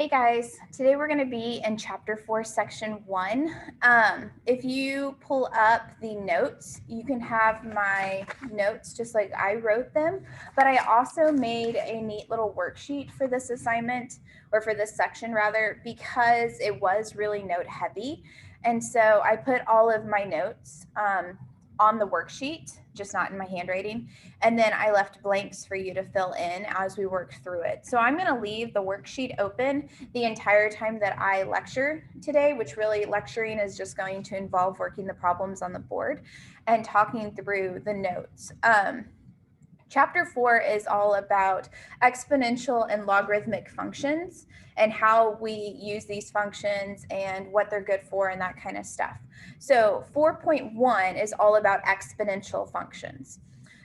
Hey guys, today we're going to be in chapter 4, section 1. If you pull up the notes, you can have my notes just like I wrote them, but I also made a neat little worksheet for this assignment, or for this section rather, because it was really note heavy. And so I put all of my notes on the worksheet, just not in my handwriting. And then I left blanks for you to fill in as we work through it. So I'm going to leave the worksheet open the entire time that I lecture today, which really lecturing is just going to involve working the problems on the board and talking through the notes. Chapter 4 is all about exponential and logarithmic functions and how we use these functions and what they're good for and that kind of stuff. So 4.1 is all about exponential functions.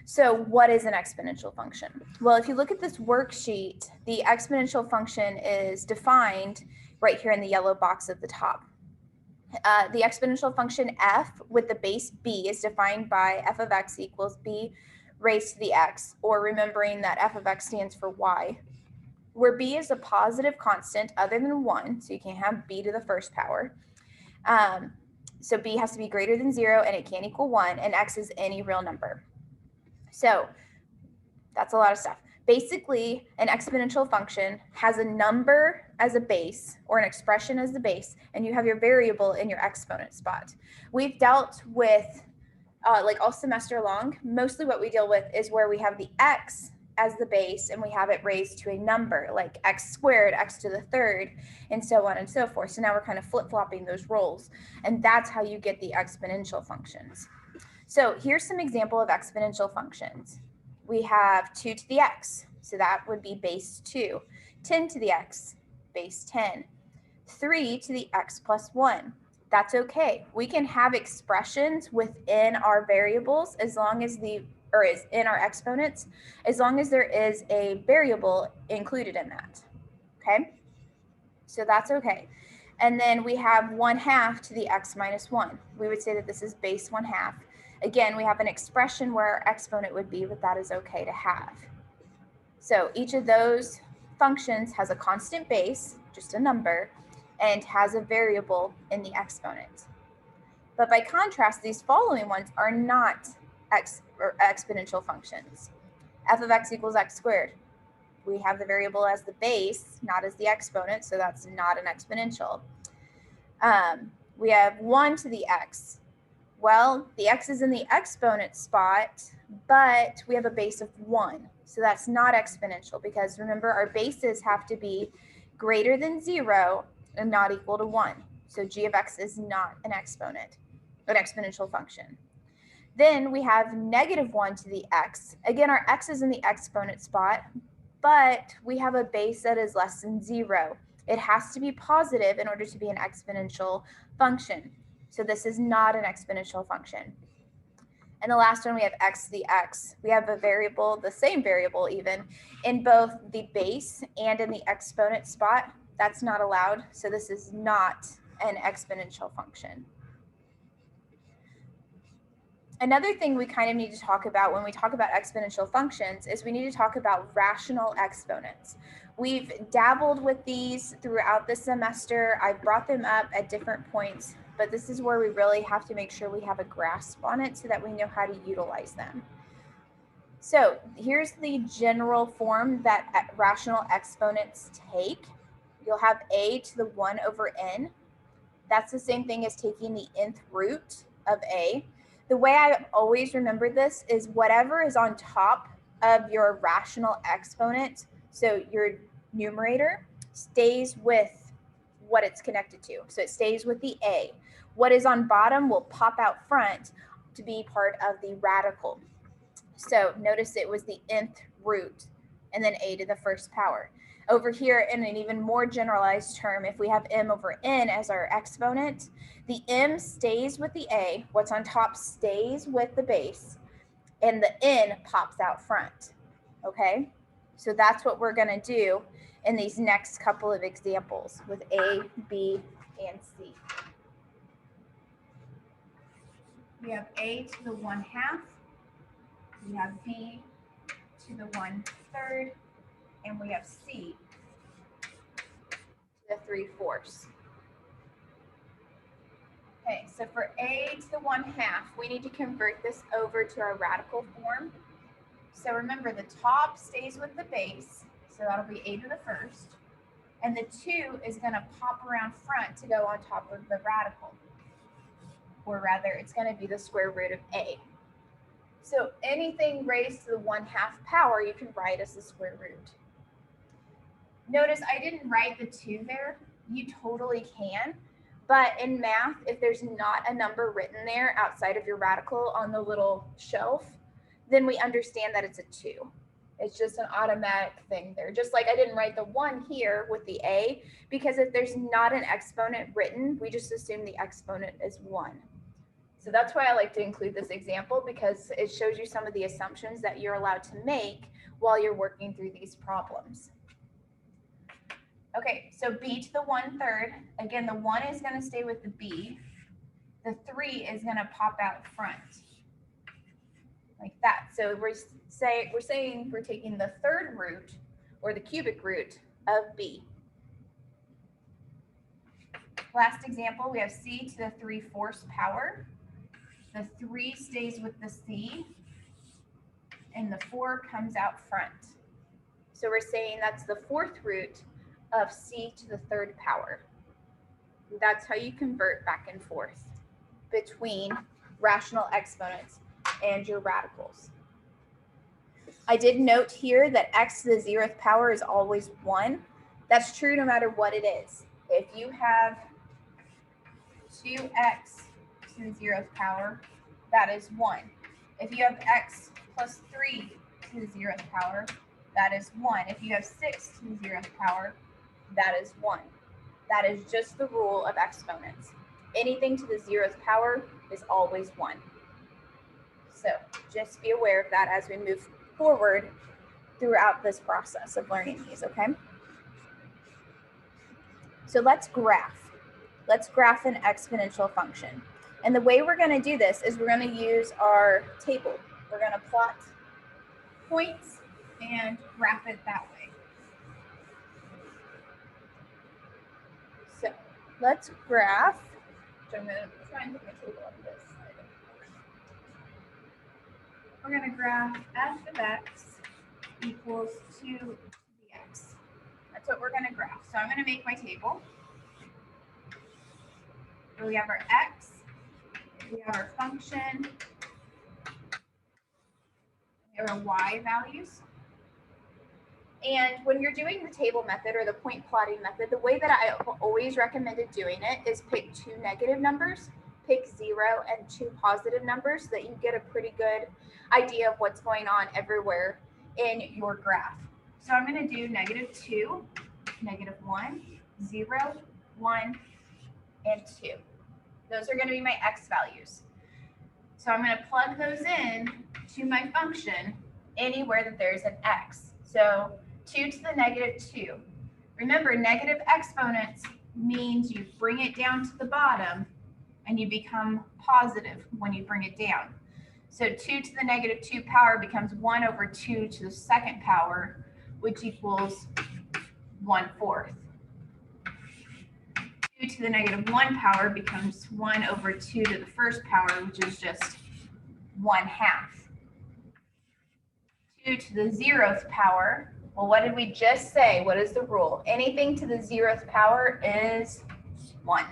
So what is an exponential function? Well, if you look at this worksheet, the exponential function is defined right here in the yellow box at the top. The exponential function f with the base b is defined by f of x equals b raised to the x, or remembering that f of x stands for y, where b is a positive constant other than 1, so you can't have b to the first power. So b has to be greater than 0 and it can't equal 1, and x is any real number. So that's a lot of stuff. Basically, an exponential function has a number as a base or an expression as the base, and you have your variable in your exponent spot. We've dealt with, like all semester long, mostly what we deal with is where we have the x as the base and we have it raised to a number like x squared, x to the third, and so on and so forth. So now we're kind of flip-flopping those roles, and that's how you get the exponential functions. So here's some example of exponential functions. We have 2 to the x, so that would be base 2. 10 to the x, base 10. 3 to the x plus 1. That's okay. We can have expressions within our variables as long as is in our exponents, as long as there is a variable included in that. Okay? So that's okay. And then we have 1/2 to the x minus 1. We would say that this is base 1/2. Again, we have an expression where our exponent would be, but that is okay to have. So each of those functions has a constant base, just a number, and has a variable in the exponent. But by contrast, these following ones are not exponential functions. F of x equals x squared. We have the variable as the base, not as the exponent, so that's not an exponential. We have 1 to the x. Well, the x is in the exponent spot, but we have a base of 1. So that's not exponential, because remember, our bases have to be greater than 0 and not equal to 1. So g of x is not an exponent, an exponential function. Then we have -1 to the x. Again, our x is in the exponent spot, but we have a base that is less than 0. It has to be positive in order to be an exponential function. So this is not an exponential function. And the last one, we have x to the x. We have a variable, the same variable even, in both the base and in the exponent spot. That's not allowed. So this is not an exponential function. Another thing we kind of need to talk about when we talk about exponential functions is we need to talk about rational exponents. We've dabbled with these throughout the semester. I've brought them up at different points, but this is where we really have to make sure we have a grasp on it so that we know how to utilize them. So here's the general form that rational exponents take. You'll have a to the 1 over n. That's the same thing as taking the nth root of a. The way I always remember this is whatever is on top of your rational exponent, so your numerator, stays with what it's connected to. So it stays with the a. What is on bottom will pop out front to be part of the radical. So notice it was the nth root and then a to the first power. Over here, in an even more generalized term, if we have m over n as our exponent, the m stays with the a, what's on top stays with the base, and the n pops out front, okay? So that's what we're gonna do in these next couple of examples with a, b, and c. We have a to the 1/2, we have b to the 1/3, and we have c the 3/4. Okay, so for a to the 1/2, we need to convert this over to our radical form. So remember, the top stays with the base, so that'll be a to the 1st. And the 2 is going to pop around front to go on top of the radical. Or rather, it's going to be the square root of a. So anything raised to the 1/2 power, you can write as the square root. Notice I didn't write the 2 there. You totally can. But in math, if there's not a number written there outside of your radical on the little shelf, then we understand that it's a 2. It's just an automatic thing there. Just like I didn't write the 1 here with the a, because if there's not an exponent written, we just assume the exponent is 1. So that's why I like to include this example, because it shows you some of the assumptions that you're allowed to make while you're working through these problems. Okay, so b to the 1/3. Again, the 1 is going to stay with the b. The 3 is going to pop out front, like that. So we're saying we're taking the 3rd root, or the cubic root, of b. Last example, we have c to the 3/4 power. The 3 stays with the c, and the 4 comes out front. So we're saying that's the 4th root of c to the 3rd power. That's how you convert back and forth between rational exponents and your radicals. I did note here that x to the 0th power is always 1. That's true no matter what it is. If you have 2x to the 0th power, that is 1. If you have x plus 3 to the 0th power, that is 1. If you have 6 to the 0th power, that is 1. That is just the rule of exponents. Anything to the 0th power is always 1. So just be aware of that as we move forward throughout this process of learning these, okay? So let's graph. Let's graph an exponential function. And the way we're going to do this is we're going to use our table. We're going to plot points and graph it that way. So let's graph. So I'm going to try and put my table on this side. We're going to graph f of x equals 2 to the x. That's what we're going to graph. So I'm going to make my table. So we have our x, we have our function, we have our y values. And when you're doing the table method or the point plotting method, the way that I always recommended doing it is pick 2 negative numbers, pick 0 and 2 positive numbers, so that you get a pretty good idea of what's going on everywhere in your graph. So I'm going to do -2, -1, 0, 1, and 2. Those are going to be my x values. So I'm going to plug those in to my function anywhere that there's an x. So 2 to the -2. Remember, negative exponents means you bring it down to the bottom and you become positive when you bring it down. So 2 to the -2 power becomes 1 over 2 to the 2nd power, which equals 1/4. 2 to the -1 power becomes 1 over 2 to the 1st power, which is just 1/2. 2 to the 0th power, well, what did we just say? What is the rule? Anything to the 0th power is 1.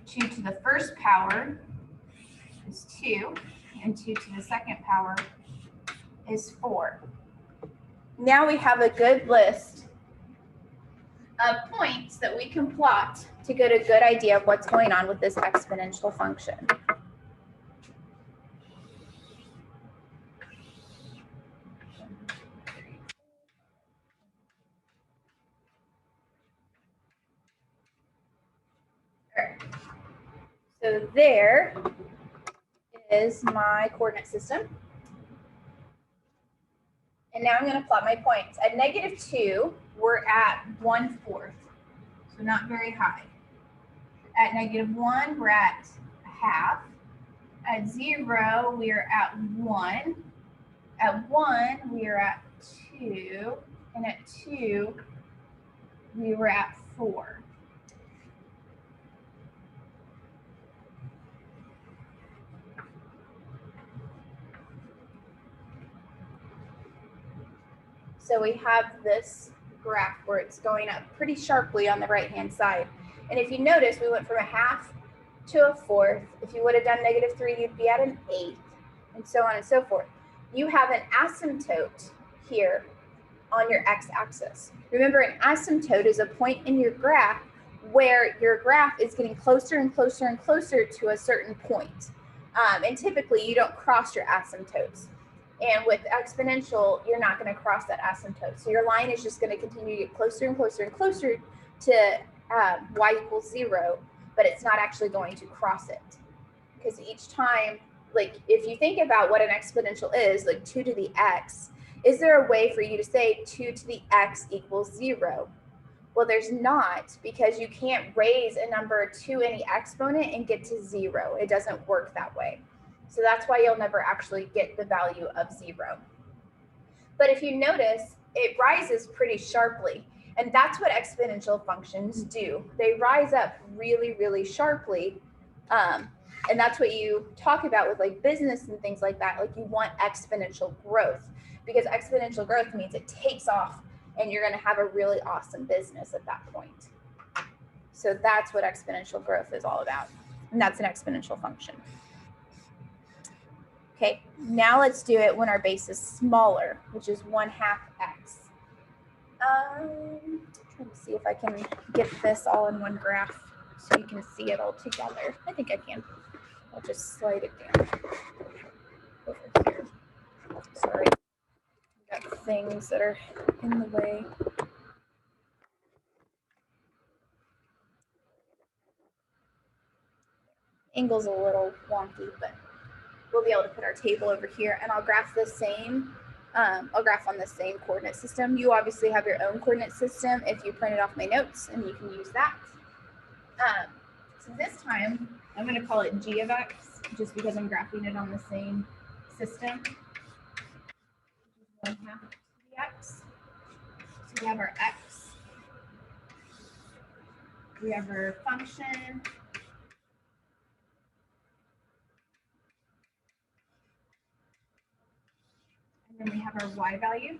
2 to the 1st power is 2, and 2 to the 2nd power is 4. Now we have a good list of points that we can plot to get a good idea of what's going on with this exponential function. So there is my coordinate system. And now I'm going to plot my points. At -2, we're at 1/4, so not very high. At -1, we're at 1/2. At 0, we are at 1. At 1, we are at 2. And at 2, we were at 4. So we have this graph where it's going up pretty sharply on the right-hand side. And if you notice, we went from a half to a fourth. If you would have done -3, you'd be at an eighth, and so on and so forth. You have an asymptote here on your x-axis. Remember, an asymptote is a point in your graph where your graph is getting closer and closer and closer to a certain point. And typically, you don't cross your asymptotes. And with exponential, you're not going to cross that asymptote. So your line is just going to continue to get closer and closer and closer to y equals 0, but it's not actually going to cross it. Because each time, like if you think about what an exponential is, like 2 to the x, is there a way for you to say 2 to the x equals 0? Well, there's not, because you can't raise a number to any exponent and get to 0. It doesn't work that way. So that's why you'll never actually get the value of 0. But if you notice, it rises pretty sharply. And that's what exponential functions do. They rise up really, really sharply. And that's what you talk about with like business and things like that. Like you want exponential growth, because exponential growth means it takes off and you're going to have a really awesome business at that point. So that's what exponential growth is all about. And that's an exponential function. Okay, now let's do it when our base is smaller, which is 1/2 x. Trying to see if I can get this all in one graph so you can see it all together. I think I can. I'll just slide it down over here. Sorry, I've got things that are in the way. Angle's a little wonky, but we'll be able to put our table over here, and I'll graph the same. I'll graph on the same coordinate system. You obviously have your own coordinate system if you printed off my notes, and you can use that. So this time, I'm going to call it g of x, just because I'm graphing it on the same system. 1/2 the x. So we have our x. We have our function. And then we have our y value.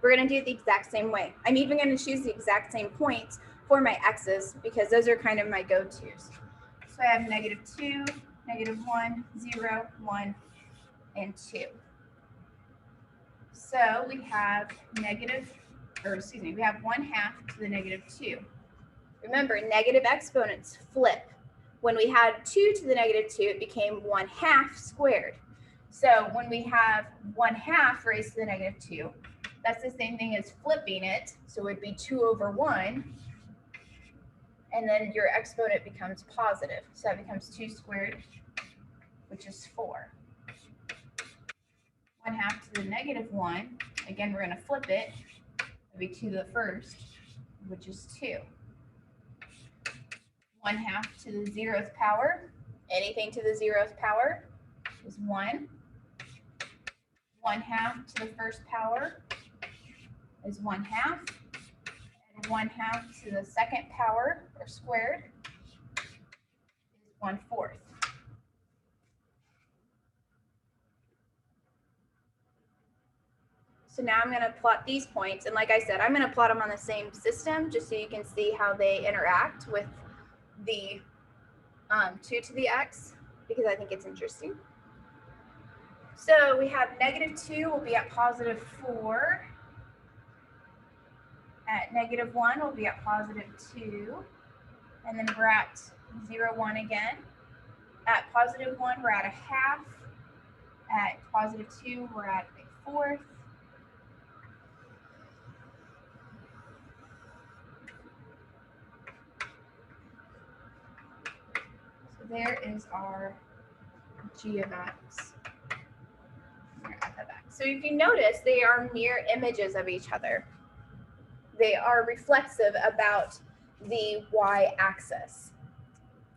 We're going to do it the exact same way. I'm even going to choose the exact same points for my x's, because those are kind of my go-tos. So I have -2, -1, 0, 1, and 2. So we have we have 1/2 to the -2. Remember, negative exponents flip. When we had 2 to the -2, it became 1/2 squared. So when we have 1/2 raised to the -2, that's the same thing as flipping it. So it would be 2/1. And then your exponent becomes positive. So that becomes 2 squared, which is 4. 1/2 to the -1. Again, we're going to flip it. It'll be 2 to the first, which is 2. 1/2 to the 0th power. Anything to the 0th power is 1. 1/2 to the first power is 1/2. And 1/2 to the second power, or squared, is 1/4. So now I'm going to plot these points. And like I said, I'm going to plot them on the same system just so you can see how they interact with the 2 to the x, because I think it's interesting. So we have -2 will be at +4. At -1 will be at +2. And then we're at 0, 1 again. At +1, we're at 1/2. At +2, we're at 1/4. So there is our g of x. So if you notice, they are mirror images of each other. They are reflexive about the y-axis.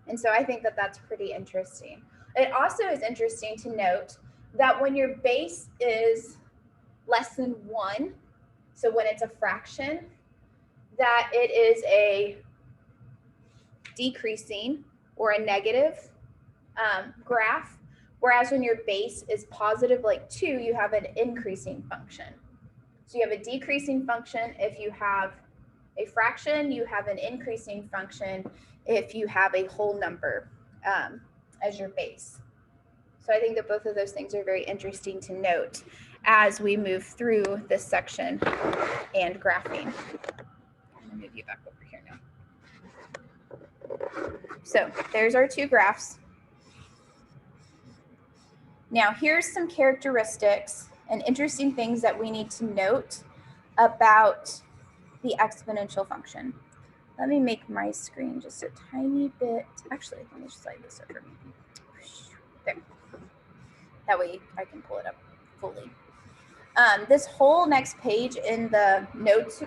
And so I think that that's pretty interesting. It also is interesting to note that when your base is less than 1, so when it's a fraction, that it is a decreasing or a negative graph, whereas when your base is positive like 2, you have an increasing function. So you have a decreasing function if you have a fraction, you have an increasing function if you have a whole number as your base. So I think that both of those things are very interesting to note as we move through this section and graphing. I'll move you back over here now. So there's our two graphs. Now here's some characteristics and interesting things that we need to note about the exponential function. Let me make my screen just a tiny bit. Actually, let me slide this over. There. That way I can pull it up fully. This whole next page in the notes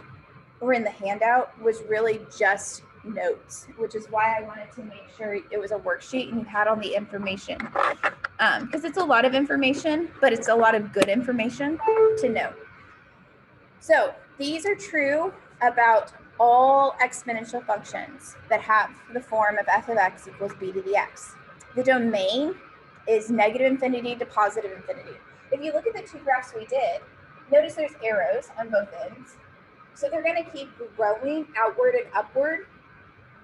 or in the handout was really just notes, which is why I wanted to make sure it was a worksheet and you had all the information. Because it's a lot of information, but it's a lot of good information to know. So these are true about all exponential functions that have the form of f of x equals b to the x. The domain is negative infinity to positive infinity. If you look at the two graphs we did, notice there's arrows on both ends. So they're going to keep growing outward and upward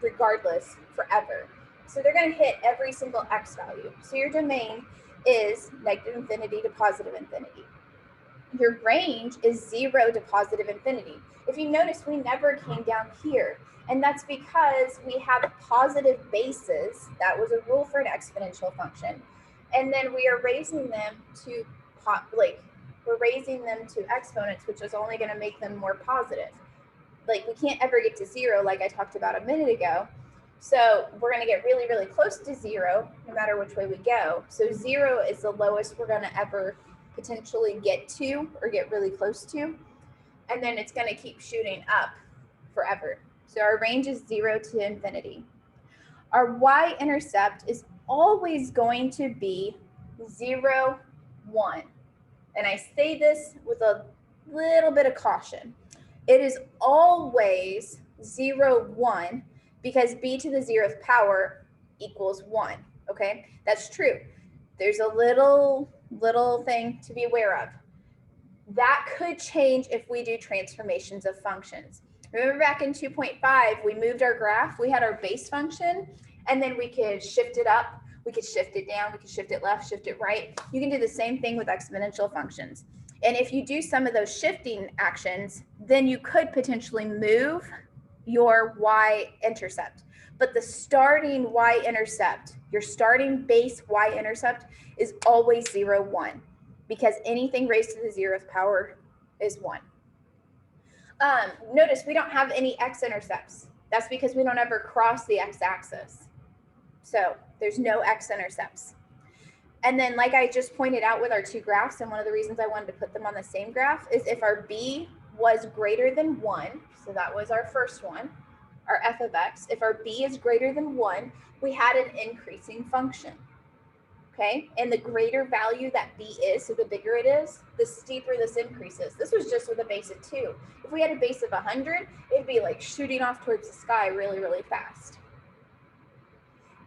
regardless forever. So they're going to hit every single x value. So your domain is negative infinity to positive infinity. Your range is 0 to positive infinity. If you notice, we never came down here. And that's because we have positive bases. That was a rule for an exponential function. And then we are raising them to, we're raising them to exponents, which is only going to make them more positive. Like we can't ever get to 0, like I talked about a minute ago. So we're going to get really, really close to 0, no matter which way we go. So 0 is the lowest we're going to ever potentially get to or get really close to. And then it's going to keep shooting up forever. So our range is 0 to infinity. Our y-intercept is always going to be 0, 1. And I say this with a little bit of caution. It is always 0, 1 because b to the 0th power equals 1, okay? That's true. There's a little thing to be aware of. That could change if we do transformations of functions. Remember back in 2.5, we moved our graph, we had our base function, and then we could shift it up, we could shift it down, we could shift it left, shift it right. You can do the same thing with exponential functions. And if you do some of those shifting actions, then you could potentially move your y-intercept. But the starting y-intercept, your starting base y-intercept is always 0, 1, because anything raised to the 0th power is 1. Notice we don't have any x-intercepts. That's because we don't ever cross the x-axis. So there's no x-intercepts. And then like I just pointed out with our two graphs, and one of the reasons I wanted to put them on the same graph is if our b was greater than 1, so that was our first one, our f of x, if our b is greater than 1, we had an increasing function. Okay, and the greater value that b is, so the bigger it is, the steeper this increases. This was just with a base of 2. If we had a base of 100, it'd be like shooting off towards the sky really, really fast.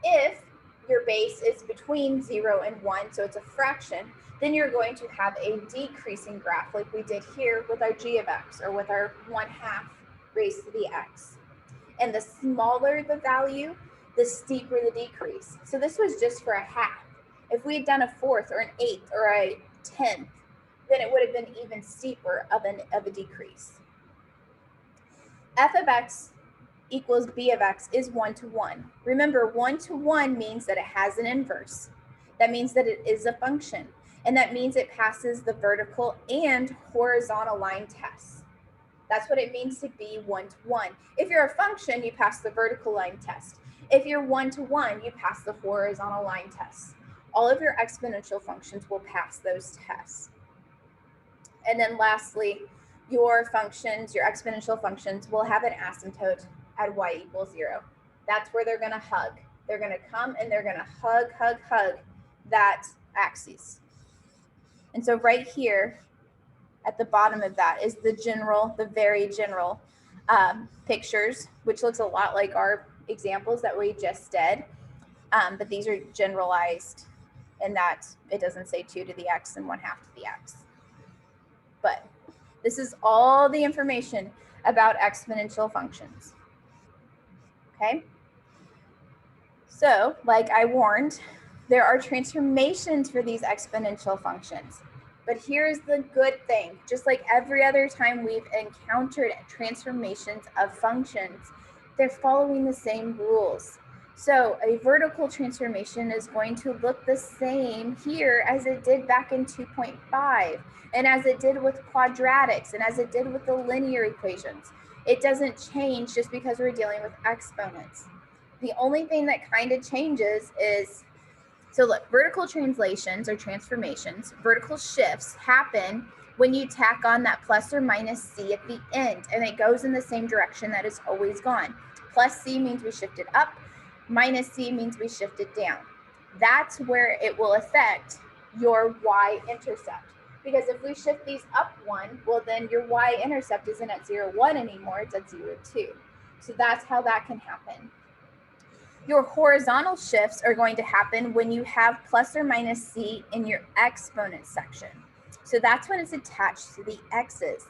If your base is between 0 and 1, so it's a fraction, then you're going to have a decreasing graph like we did here with our g of x, or with our 1/2 raised to the x. And the smaller the value, the steeper the decrease. So this was just for a half. If we had done a 4th or an 8th or a 10th, then it would have been even steeper of a decrease. F of x equals b of x is 1 to 1. Remember, 1 to 1 means that it has an inverse. That means that it is a function. And that means it passes the vertical and horizontal line tests. That's what it means to be 1 to 1. If you're a function, you pass the vertical line test. If you're 1 to 1, you pass the horizontal line test. All of your exponential functions will pass those tests. And then lastly, your functions, your exponential functions will have an asymptote at y equals 0. That's where they're going to hug. They're going to come and they're going to hug that axis. And so right here at the bottom of that is the very general pictures, which looks a lot like our examples that we just did. But these are generalized in that it doesn't say 2 to the x and 1/2 to the x. But this is all the information about exponential functions. Okay? So, like I warned, there are transformations for these exponential functions. But here's the good thing. Just like every other time we've encountered transformations of functions, they're following the same rules. So a vertical transformation is going to look the same here as it did back in 2.5, and as it did with quadratics, and as it did with the linear equations. It doesn't change just because we're dealing with exponents. The only thing that kind of changes is, so look, vertical translations or transformations, vertical shifts happen when you tack on that plus or minus c at the end, and it goes in the same direction that it's always gone. Plus c means we shifted up, minus c means we shifted down. That's where it will affect your y-intercept. Because if we shift these up 1, well then your y-intercept isn't at 0, 1 anymore, it's at 0, 2. So that's how that can happen. Your horizontal shifts are going to happen when you have plus or minus c in your exponent section. So that's when it's attached to the x's,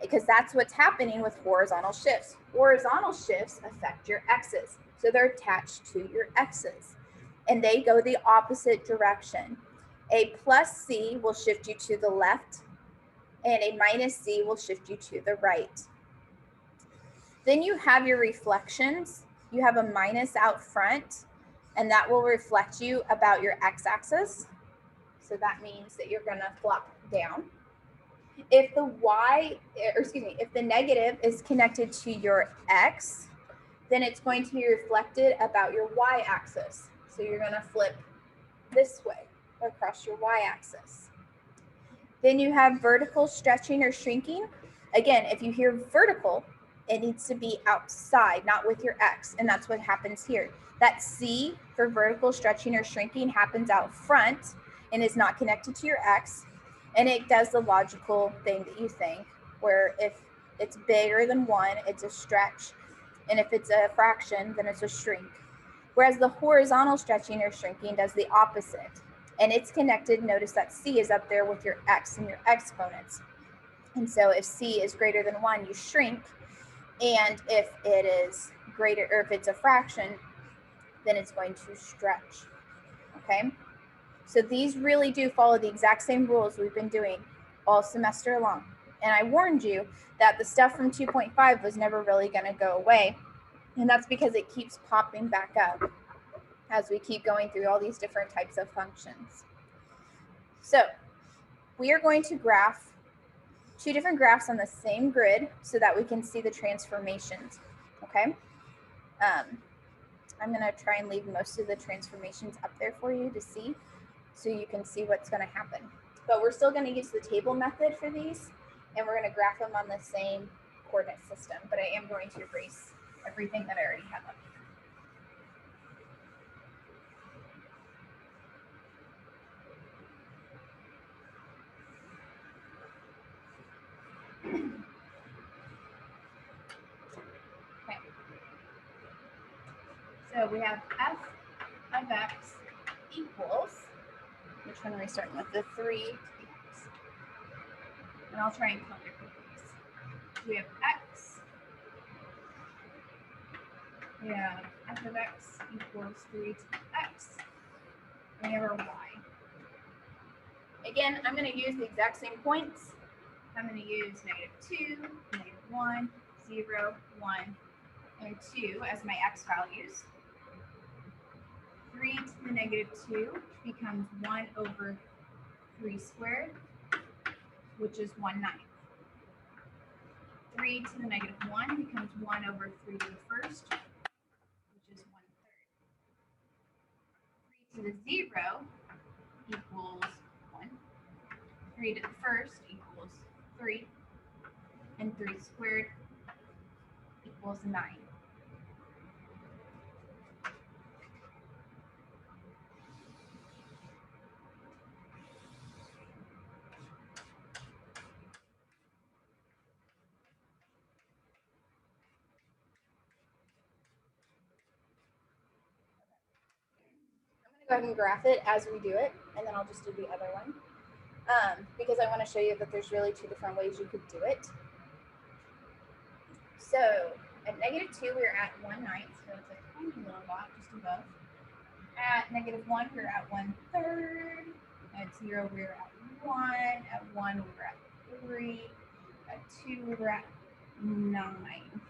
because that's what's happening with horizontal shifts. Horizontal shifts affect your x's, so they're attached to your x's, and they go the opposite direction. A plus c will shift you to the left, and a minus c will shift you to the right. Then you have your reflections. You have a minus out front, and that will reflect you about your x-axis. So that means that you're gonna flop down. If the if the negative is connected to your x, then it's going to be reflected about your y-axis. So you're gonna flip this way across your y-axis. Then you have vertical stretching or shrinking. Again, if you hear vertical, it needs to be outside, not with your x, and that's what happens here. That C for vertical stretching or shrinking happens out front and is not connected to your x, and it does the logical thing that you think, where if it's bigger than 1, it's a stretch, and if it's a fraction, then it's a shrink. Whereas the horizontal stretching or shrinking does the opposite, and it's connected. Notice that C is up there with your x and your exponents. And so if C is greater than 1, you shrink, and if it is greater, or if it's a fraction, then it's going to stretch. Okay, so these really do follow the exact same rules we've been doing all semester long. And I warned you that the stuff from 2.5 was never really going to go away, and that's because it keeps popping back up as we keep going through all these different types of functions. So we are going to graph 2 different graphs on the same grid so that we can see the transformations. Okay, I'm going to try and leave most of the transformations up there for you to see, so you can see what's going to happen. But we're still going to use the table method for these, and we're going to graph them on the same coordinate system, but I am going to erase everything that I already have up here. Okay. So we have f of x equals, which one are we starting with? The 3 equals. And I'll try and color code these. We have x. We have f of x equals 3 to x. And we have our y. Again, I'm going to use the exact same points. I'm going to use -2, -1, 0, 1, and 2 as my x values. 3 to the -2 becomes 1 over 3 squared, which is 1/9. 3 to the -1 becomes 1 over 3 to the first, which is 1/3. 3 to the 0 equals 1. 3 to the first equals 3. And 3 squared equals 9. go ahead and graph it as we do it, and then I'll just do the other one because I want to show you that there's really two different ways you could do it. So at -2, we're at 1/9, so it's a tiny little dot just above. At -1, we're at 1/3. At 0, we're at 1. At 1, we're at 3. At 2, we're at 9.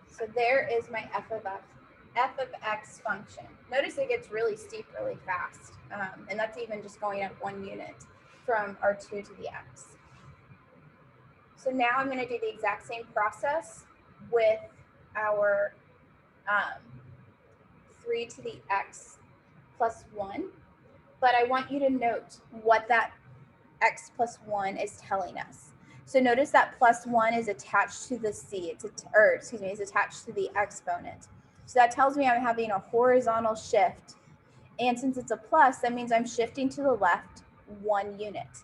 So there is my f of x function. Notice it gets really steep really fast, and that's even just going up 1 unit from our 2 to the x. So now I'm going to do the exact same process with our 3 to the x plus 1, but I want you to note what that x plus 1 is telling us. So notice that plus 1 is attached to the c, is attached to the exponent. So that tells me I'm having a horizontal shift. And since it's a plus, that means I'm shifting to the left 1 unit.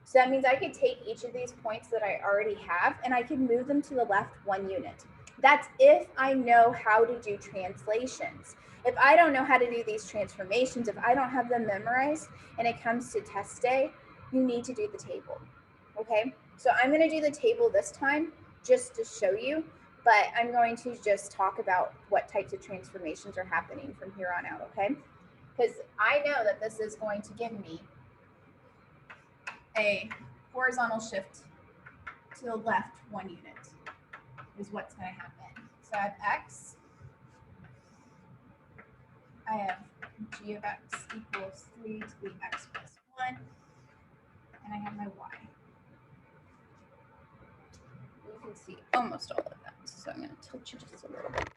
So that means I could take each of these points that I already have and I can move them to the left 1 unit. That's if I know how to do translations. If I don't know how to do these transformations, if I don't have them memorized and it comes to test day, you need to do the table, okay? So I'm going to do the table this time just to show you, but I'm going to just talk about what types of transformations are happening from here on out, okay? Because I know that this is going to give me a horizontal shift to the left 1 unit is what's going to happen. So I have x, I have g of x equals 3 to the x plus 1, and I have my y. You can see almost all of that, so I'm going to tilt you just a little bit.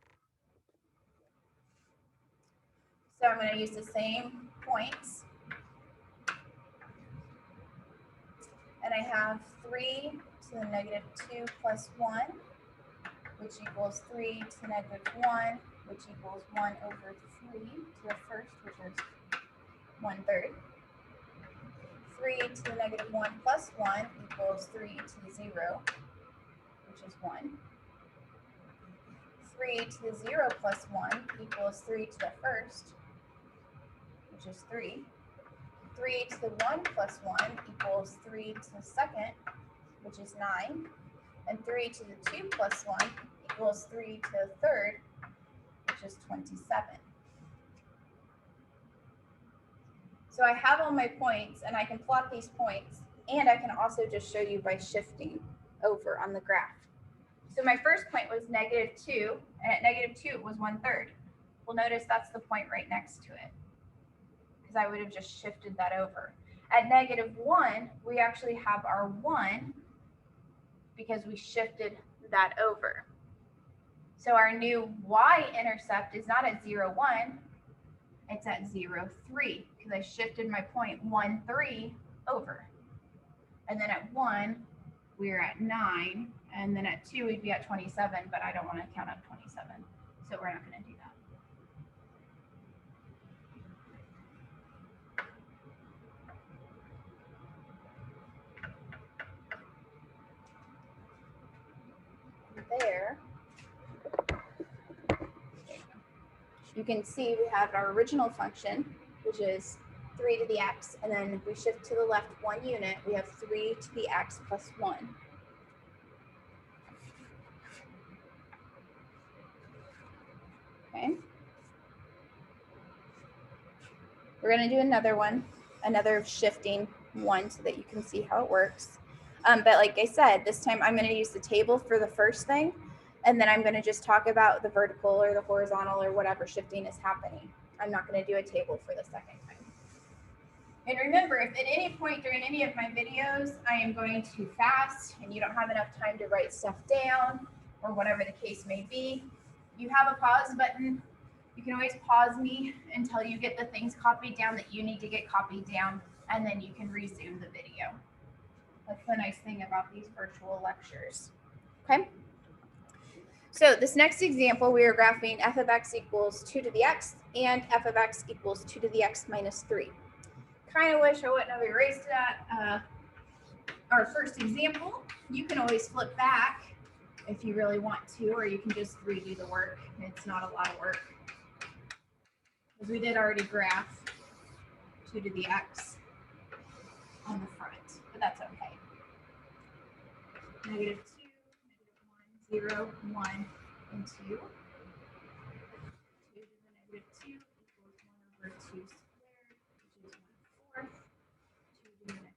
So I'm going to use the same points, and I have 3 to the -2 plus 1, which equals 3 to the -1, which equals 1 over 3 to the first, which is 1/3. 3 to the -1 plus 1 equals 3 to the 0, which is 1. 3 to the 0 plus 1 equals 3 to the first, which is 3. 3 to the 1 plus 1 equals 3 to the second, which is 9. And 3 to the 2 plus 1 equals 3 to the third, which is 27. So I have all my points, and I can plot these points, and I can also just show you by shifting over on the graph. So my first point was -2, and at -2 it was 1/3. Well, notice that's the point right next to it, because I would have just shifted that over. At -1, we actually have our 1 because we shifted that over. So our new y-intercept is not at 0, 1, it's at 0, 3, because I shifted my point 1, 3 over. And then at 1, we're at 9, and then at 2, we'd be at 27, but I don't want to count up 27, so we're not going to do that. There, you can see we have our original function, which is 3 to the x, and then if we shift to the left 1 unit, we have 3 to the x plus 1. Okay. We're going to do another one, another shifting one so that you can see how it works. But like I said, this time I'm going to use the table for the first thing, and then I'm going to just talk about the vertical or the horizontal or whatever shifting is happening. I'm not going to do a table for the second time. And remember, if at any point during any of my videos I am going too fast and you don't have enough time to write stuff down or whatever the case may be, you have a pause button. You can always pause me until you get the things copied down that you need to get copied down, and then you can resume the video. That's the nice thing about these virtual lectures. Okay. So this next example, we are graphing f of x equals 2 to the x and f of x equals 2 to the x minus 3. Kind of wish I wouldn't have erased that. our first example, you can always flip back if you really want to, or you can just redo the work. It's not a lot of work. Because we did already graph 2 to the x on the front, but that's okay. -2, -1, 0, 1, and 2. 2 to the -2 equals 1 over 2 squared, which is 1/4. 2 to the -1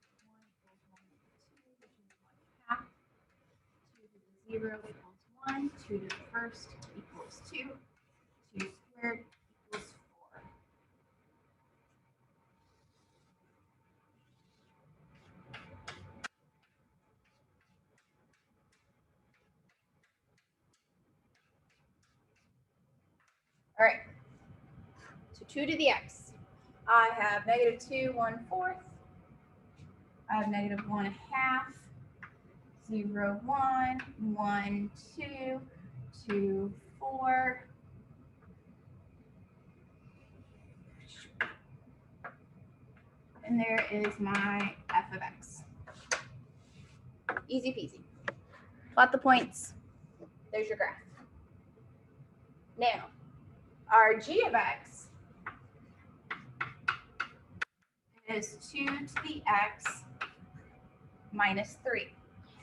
equals 1 over 2, which is 1/2. 2 to the 0 equals 1. 2 to the first equals 2. 2 squared equals 4. All right. So 2 to the x. I have -2, 1/4. I have -1/2. 0, 1, 1, 2, 2, 4. And there is my f of x. Easy peasy. Plot the points. There's your graph. Now, our g of x is 2 to the x minus 3.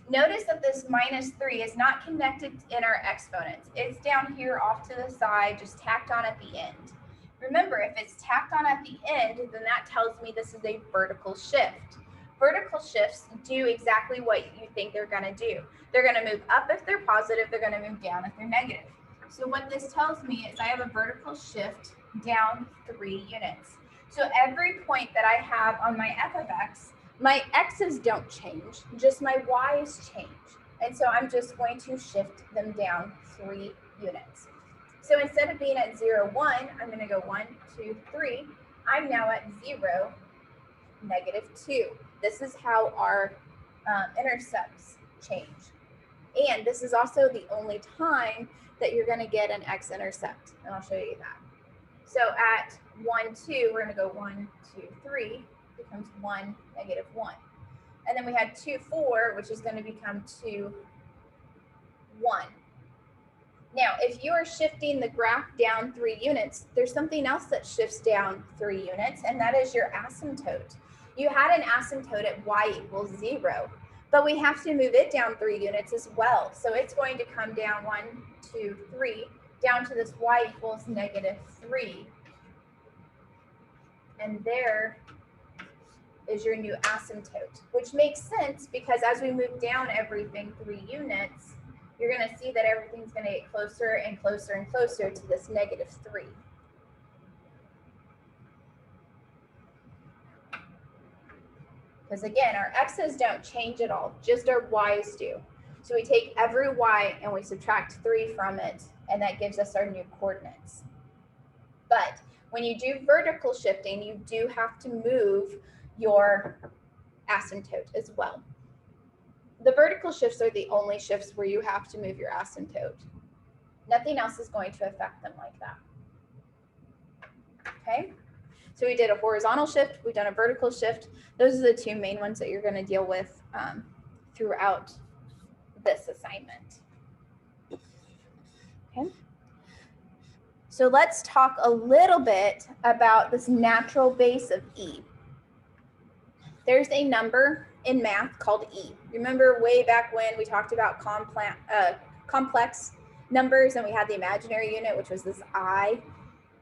Notice that this minus 3 is not connected in our exponents. It's down here off to the side, just tacked on at the end. Remember, if it's tacked on at the end, then that tells me this is a vertical shift. Vertical shifts do exactly what you think they're going to do. They're going to move up if they're positive, they're going to move down if they're negative. So what this tells me is I have a vertical shift down 3 units. So every point that I have on my f of x, my x's don't change, just my y's change. And so I'm just going to shift them down 3 units. So instead of being at 0, 1, I'm going to go 1, 2, 3. I'm now at 0, -2. This is how our intercepts change. And this is also the only time that you're going to get an x-intercept. And I'll show you that. So at 1, 2, we're going to go 1, 2, 3. Becomes 1, -1. And then we had 2, 4, which is going to become 2, 1. Now, if you are shifting the graph down 3 units, there's something else that shifts down 3 units, and that is your asymptote. You had an asymptote at y equals 0, but we have to move it down 3 units as well. So it's going to come down 1, 2, 3, down to this y equals -3. And there is your new asymptote, which makes sense because as we move down everything 3 units, you're going to see that everything's going to get closer and closer and closer to this -3. Because again, our x's don't change at all, just our y's do. So we take every y and we subtract 3 from it, and that gives us our new coordinates. But when you do vertical shifting, you do have to move your asymptote as well. The vertical shifts are the only shifts where you have to move your asymptote. Nothing else is going to affect them like that. Okay, so we did a horizontal shift, we've done a vertical shift. Those are the 2 main ones that you're going to deal with throughout this assignment. Okay, so let's talk a little bit about this natural base of e. There's a number in math called e. Remember way back when we talked about complex numbers and we had the imaginary unit, which was this I?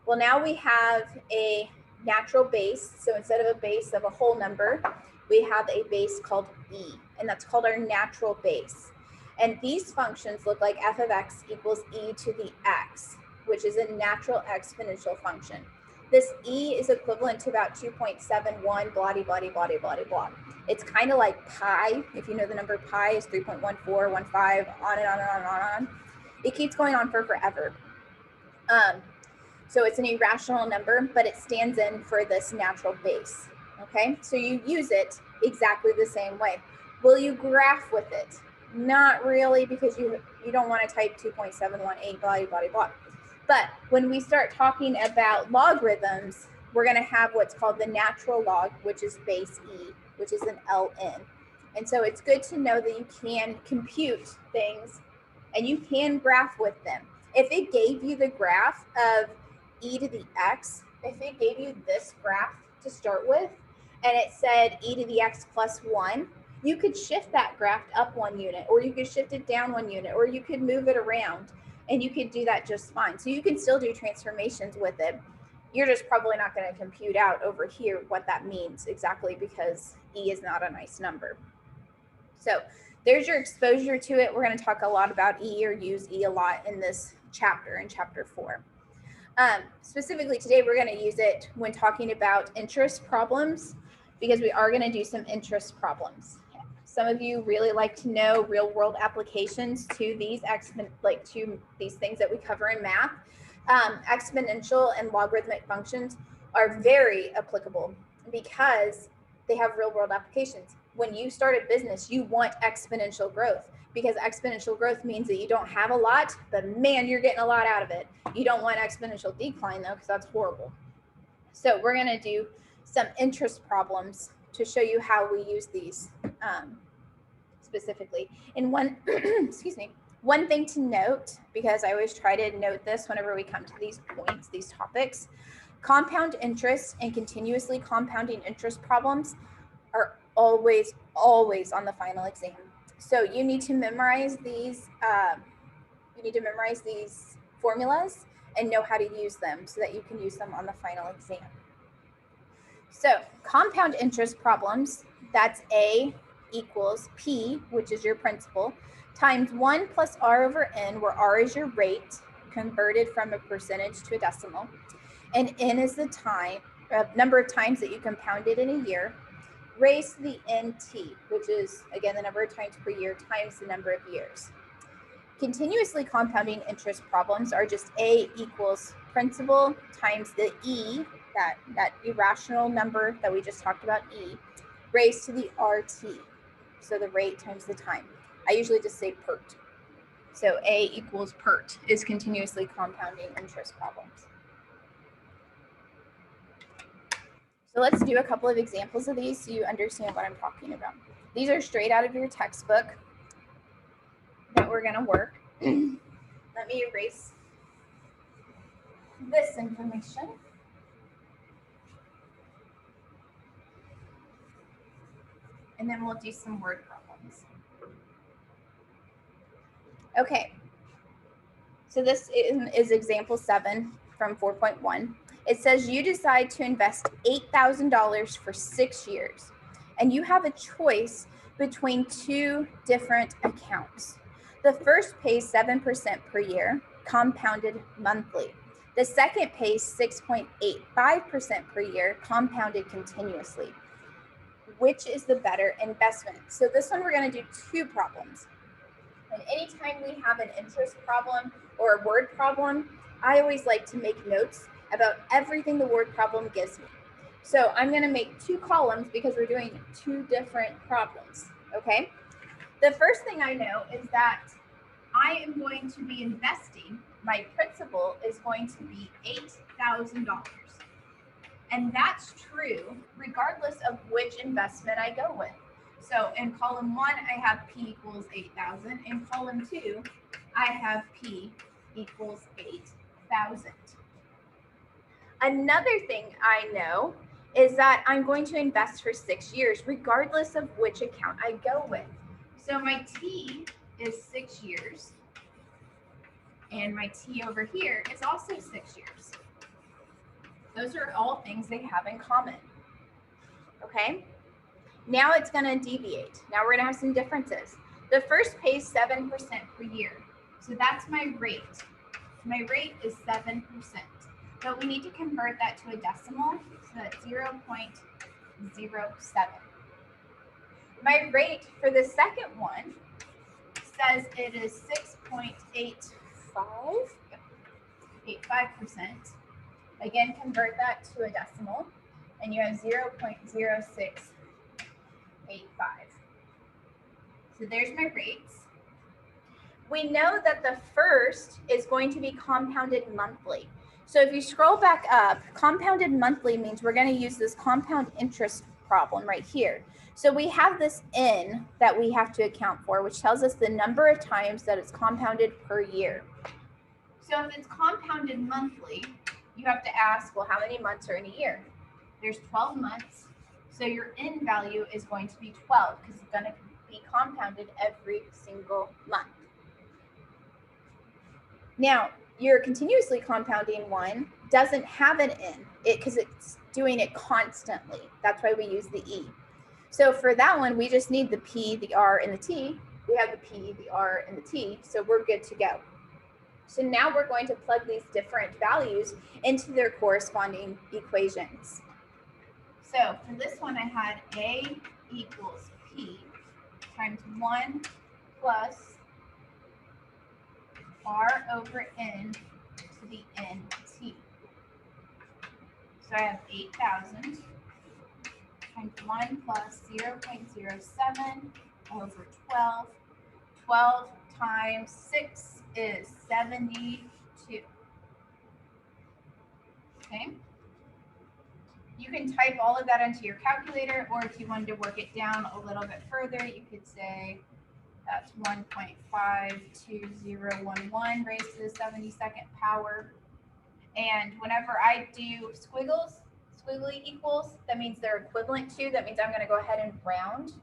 Well, now we have a natural base. So instead of a base of a whole number, we have a base called e, and that's called our natural base. And these functions look like f of x equals e to the x, which is a natural exponential function. This e is equivalent to about 2.71 blah, blah, blah, blah, blah, blah. It's kind of like pi. If you know the number pi is 3.1415, on and on and on and on. It keeps going on for forever. So it's an irrational number, but it stands in for this natural base. Okay, so you use it exactly the same way. Will you graph with it? Not really, because you don't want to type 2.718 blah, blah, blah. But when we start talking about logarithms, we're going to have what's called the natural log, which is base e, which is an ln. And so it's good to know that you can compute things and you can graph with them. If it gave you the graph of e to the x, if it gave you this graph to start with, and it said e to the x plus 1, you could shift that graph up 1 unit, or you could shift it down 1 unit, or you could move it around, and you could do that just fine. So you can still do transformations with it. You're just probably not going to compute out over here what that means exactly, because e is not a nice number. So there's your exposure to it. We're going to talk a lot about e, or use e a lot in this chapter, in chapter 4. Specifically today, we're going to use it when talking about interest problems, because we are going to do some interest problems. Some of you really like to know real world applications to these to these things that we cover in math. Exponential and logarithmic functions are very applicable because they have real world applications. When you start a business, you want exponential growth, because exponential growth means that you don't have a lot, but man, you're getting a lot out of it. You don't want exponential decline though, because that's horrible. So we're going to do some interest problems to show you how we use these specifically. And one, excuse me, one thing to note, because I always try to note this whenever we come to these points, these topics, compound interest and continuously compounding interest problems are always on the final exam. So you need to memorize these. You need to memorize these formulas and know how to use them so that you can use them on the final exam. So compound interest problems, that's A equals P, which is your principal, times 1 plus R over N, where R is your rate, converted from a percentage to a decimal, and N is the time, number of times that you compounded in a year, raised to the NT, which is, again, the number of times per year times the number of years. Continuously compounding interest problems are just A equals principal times the E, that irrational number that we just talked about, E, raised to the RT, so the rate times the time. I usually just say PERT. So A equals PERT is continuously compounding interest problems. So let's do a couple of examples of these so you understand what I'm talking about. These are straight out of your textbook that we're going to work. Let me erase this information. And then we'll do some word problems. Okay. So this is example 7 from 4.1. It says you decide to invest $8,000 for 6 years, and you have a choice between 2 different accounts. The first pays 7% per year, compounded monthly. The second pays 6.85% per year, compounded continuously. Which is the better investment? So this one, we're going to do 2 problems. And anytime we have an interest problem or a word problem, I always like to make notes about everything the word problem gives me. So I'm going to make 2 columns because we're doing 2 different problems, okay? The first thing I know is that I am going to be investing, my principal is going to be $8,000. And that's true regardless of which investment I go with. So in column 1, I have P equals 8,000. In column 2, I have P equals 8,000. Another thing I know is that I'm going to invest for 6 years, regardless of which account I go with. So my T is 6 years, and my T over here is also 6 years. Those are all things they have in common, okay? Now it's gonna deviate. Now we're gonna have some differences. The first pays 7% per year. So that's my rate. My rate is 7%. But we need to convert that to a decimal, so that's 0.07. My rate for the second one says it is 6.85%. Again, convert that to a decimal, and you have 0.0685. So there's my rates. We know that the first is going to be compounded monthly. So if you scroll back up, compounded monthly means we're going to use this compound interest problem right here. So we have this n that we have to account for, which tells us the number of times that it's compounded per year. So if it's compounded monthly, you have to ask, well, how many months are in a year? There's 12 months. So your n value is going to be 12 because it's going to be compounded every single month. Now, your continuously compounding one doesn't have an n because it's doing it constantly. That's why we use the e. So for that one, we just need the p, the r, and the t. We have the p, the r, and the t, so we're good to go. So now we're going to plug these different values into their corresponding equations. So for this one, I had a equals p times 1 plus r over n to the nt. So I have 8,000 times 1 plus 0.07 over 12. 12 times 6 is 72. Okay. You can type all of that into your calculator, or if you wanted to work it down a little bit further, you could say that's 1.52011 raised to the 72nd power. And whenever I do squiggles, squiggly equals, that means they're equivalent to, that means I'm going to go ahead and round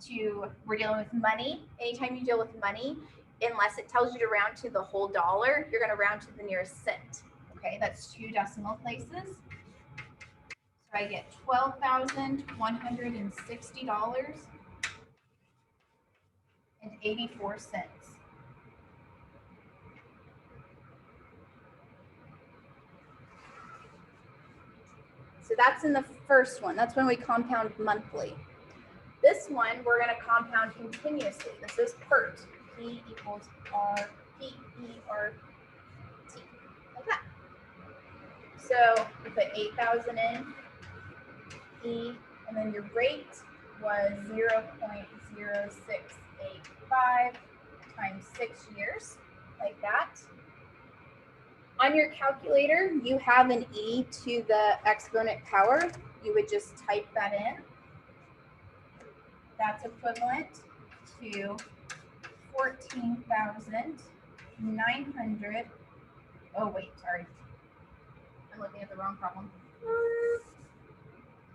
to, we're dealing with money. Anytime you deal with money, unless it tells you to round to the whole dollar, you're going to round to the nearest cent. Okay, that's 2 decimal places. So I get $12,160.84. So that's in the first one. That's when we compound monthly. This one, we're going to compound continuously. This is PERT. P equals R, P, E, R, T. Like that. So we put 8,000 in, E, and then your rate was 0.0685 times 6 years, like that. On your calculator, you have an e to the exponent power. You would just type that in. That's equivalent to 14,900. Oh, wait, sorry. I'm looking at the wrong problem.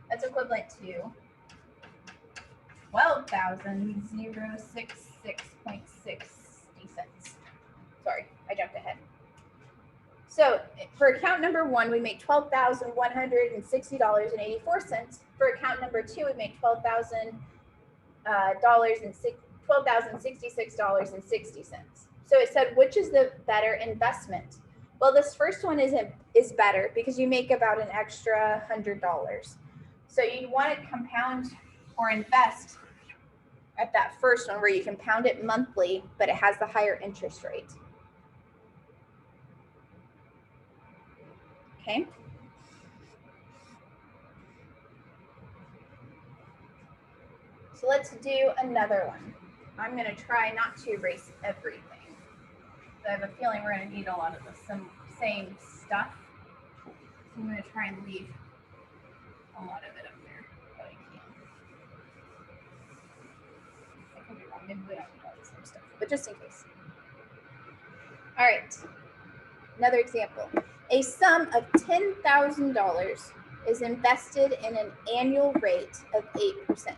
That's equivalent to 12,066.60 cents. Sorry, I jumped ahead. So for account number 1, we make $12,160.84. For account number 2, we make $12,066.60. So it said, which is the better investment? Well, this first one is better because you make about an extra $100. So you want to compound or invest at that first one where you compound it monthly, but it has the higher interest rate. Okay. So let's do another one. I'm going to try not to erase everything. So I have a feeling we're going to need a lot of the same stuff. So I'm going to try and leave a lot of it up there, but I can't. I could be wrong. Maybe we don't need all the same stuff, but just in case. All right. Another example. A sum of $10,000 is invested in an annual rate of 8%.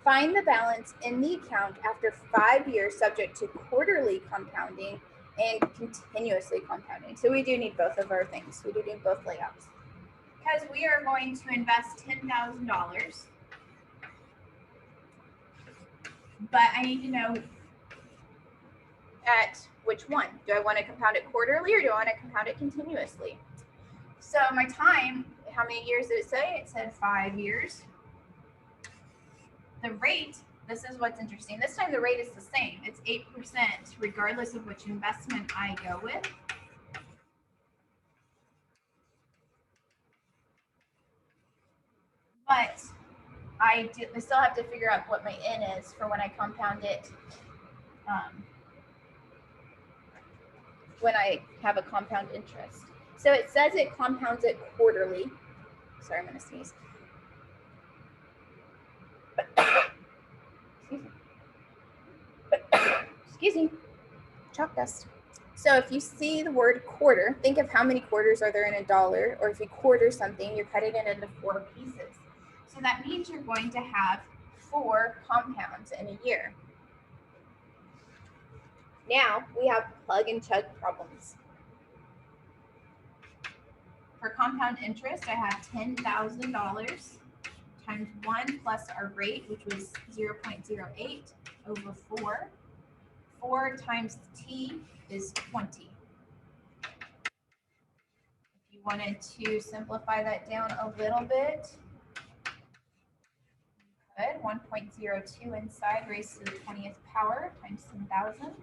Find the balance in the account after 5 years subject to quarterly compounding and continuously compounding. So we do need both of our things. We do need both layouts. Because we are going to invest $10,000, but I need to know at which one. Do I want to compound it quarterly or do I want to compound it continuously? So my time, how many years did it say? It said 5 years. The rate, this is what's interesting. This time the rate is the same. It's 8% regardless of which investment I go with. But I still have to figure out what my N is for when I compound it, when I have a compound interest. So it says it compounds it quarterly. Sorry, I'm going to sneeze. excuse me, chalk dust. So if you see the word quarter, think of how many quarters are there in a dollar, or if you quarter something, you're cutting it into 4 pieces. So that means you're going to have 4 compounds in a year. Now we have plug and chug problems. For compound interest, I have $10,000 times 1 plus our rate, which was 0.08 over 4. 4 times t is 20. If you wanted to simplify that down a little bit, good. 1.02 inside raised to the 20th power times 10,000.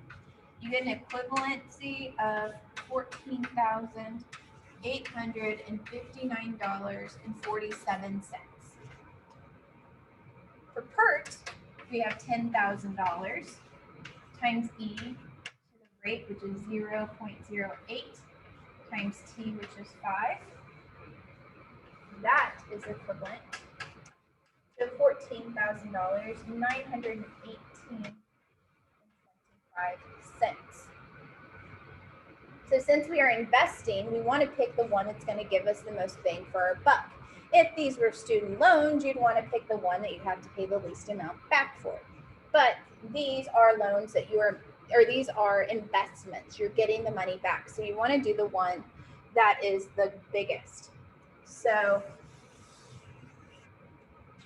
You get an equivalency of $14,859.47. For PERT, we have $10,000 times E to the rate, which is 0.08 times T, which is 5. That is equivalent to $14,918.25. So since we are investing, we want to pick the one that's going to give us the most bang for our buck. If these were student loans, you'd want to pick the one that you have to pay the least amount back for. But these are loans that these are investments. You're getting the money back. So you want to do the one that is the biggest. So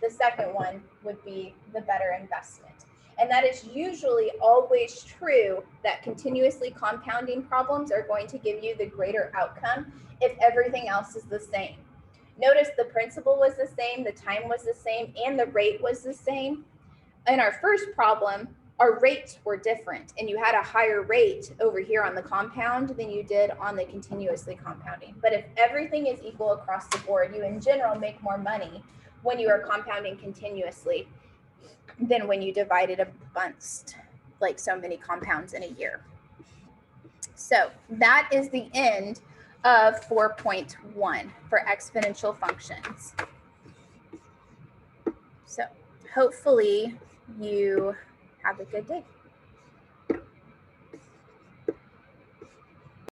the second one would be the better investment. And that is usually always true, that continuously compounding problems are going to give you the greater outcome if everything else is the same. Notice the principal was the same, the time was the same, and the rate was the same. In our first problem, our rates were different, and you had a higher rate over here on the compound than you did on the continuously compounding. But if everything is equal across the board, you in general make more money when you are compounding continuously than when you divided a bunch, like so many compounds in a year. So that is the end of 4.1 for exponential functions. So hopefully you have a good day.